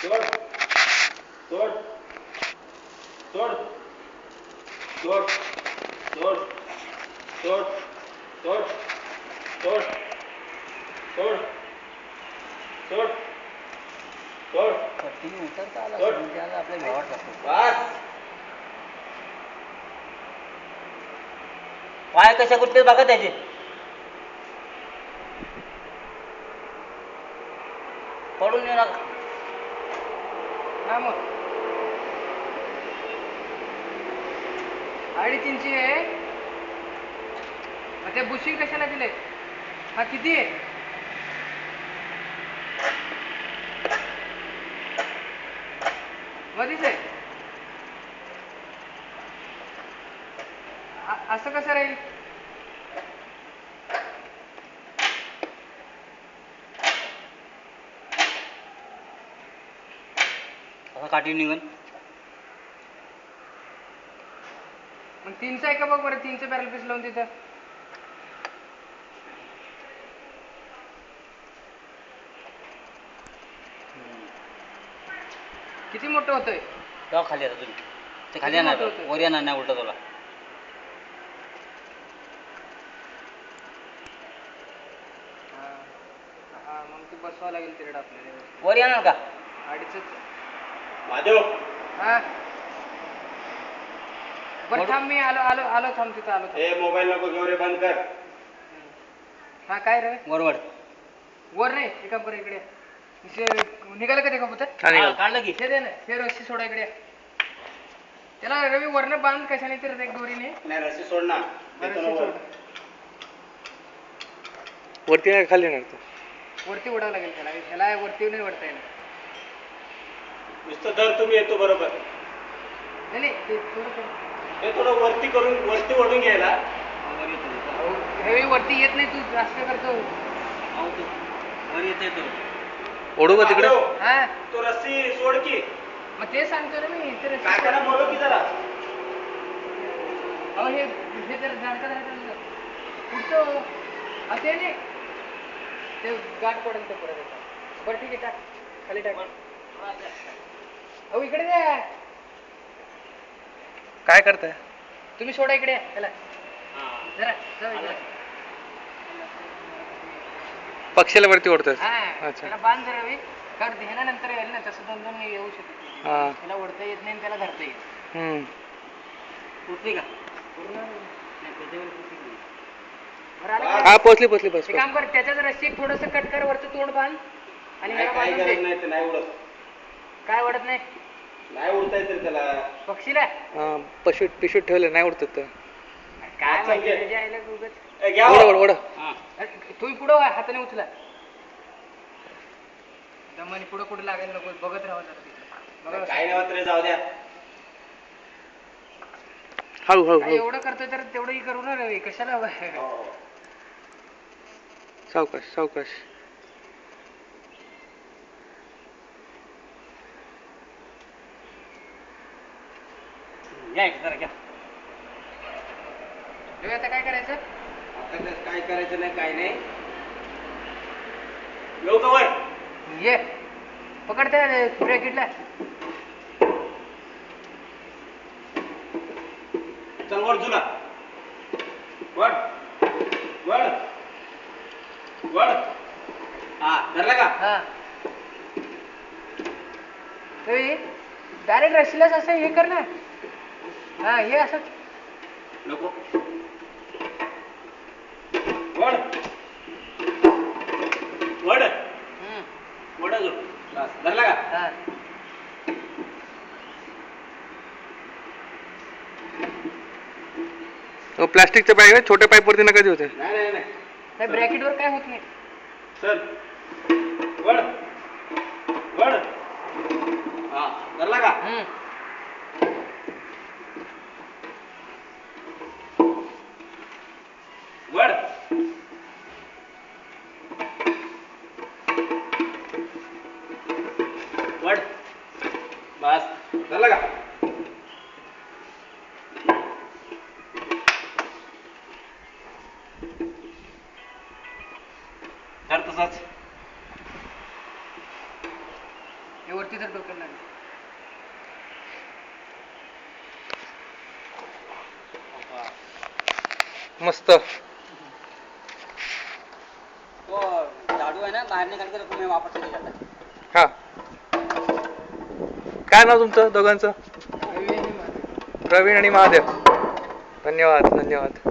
सोड सोड सोड सोड सोड सोड सोड सोड सोड सोड सोड कटिंग उतरता आला म्हणजे आपल्या भावात लागतो. बस पाय कशा कुठे बघा त्याचे. पडून येऊ नका. हा मग 350 आहे. मग ते बुशिंग कशाला दिले? हा किती आहे? मध्येच आहे. असं कसं राहील? काठी निघून मग 3चं आहे का बघ बरं. 3चं बॅरल पीस लावून तिथं. किती मोठं होतंय? जाऊ खाली आता तुम्ही. ते खाली येणार वर येणार नाही उलट तुला. हा मग ती बसवावं लागेल तिकडे आपल्याला. वर येणार का? 2.5च. माधव हा बरं थांब मी आलो आलो आलो थांब तिथं आलो. हे मोबाईल नको घेऊ रे, बंद कर. हा काय रे? वरवड वर नाही एका बरं इकडे निघालं का ते कबूतर? काढलं की. हे दे ना हे रस्सी सोडा इकडे. त्याला रवी वरनं बांध कशाने तर एक दोरीने. नाही रस्सी सोड ना. रस्सी सोड. वरती नाही खाली नाही. वरती उडावं लागेल त्याला. ह्याला वरती नाही वरता येणार. नुसतं दर तुम्ही येतो बरोबर. नाही नाही ते थोडं हे थोडं वरती करून वरती ओढून घ्यायला. रवी वरती येत नाही तू जास्त करतो. वर येते तो. ओढू का तिकडे? हा तो रस्सी सोड की. मग ते सांगतो ना मी. तर काकाला बोलव की जरा. अहो हे जर जाणकार आहे पुढचं ते नाही ते गाठ पडेल ते परत येतात. बरं ठीक आहे टाक खाली टाक. अहो इकडे द्या. काय करताय? तुम्ही सोडा इकडे त्याला जरा जाऊ इकडे. पक्षीला वरती ओढतात. हा अच्छा. त्याला बांध रवी. कर ध्यानानंतर येईल ना तसं 2-2 येऊ शकत. हा. त्याला ओढता येत नाही त्याला धरता येत. उठली का? बरं आलं हा का? पोचली बस. एक काम कर त्याच्याच रस्सी थोडस कट कर वरचं तोंड बांध आणि ह्याला काही बांधून गरज दे. नाही, ते नाही उडत. काय ओढत नाही नाही उडता येत त्याला. पक्षीला? हा पिशवीत ठेवले नाही उडतात ते. काय अच्छा, माहिती घे. त्याच्या आईला उगाच. घ्या हो. ओढ. तुम्ही पुढं हाताने उचला. दमाने पुढं कुठं लागायला नको. बघत राहा जरा तिकडे. बघा काही नाही होत रे, जाऊ द्या. हळू. काय एवढं करतोय तर तेवढंही करू ना रवी. कशाला हो. सावकाश. घ्या जरा घ्या. रवी आता काय करायचं? आता काय करायचं नाही, काय नाही. येऊ का वर? ये पकड त्या ब्रॅकेटला. चल वर तुला. वड हा धरला का? हा रवी डायरेक्ट रस्सीलाच असं हे कर ना. हा हे असं नको. वड अजून. बस धरला का? हा प्लास्टिकचे पाईप आहे. छोट्या पाईप वरती नका देऊ ते. नाही ब्रॅकेटवर काय होत नाही. चल वड हा धरला का? वड बस धरला का? धर तसाच. हे वरती तर डोक्याला लागेल. मस्त. तो झाडू आहे ना बाहेर निघाली तर तुम्ही वापस केले जातात. हा. काय नाव तुमचं दोघांचं? रवी आणि महादेव. प्रवीण आणि महादेव. धन्यवाद धन्यवाद.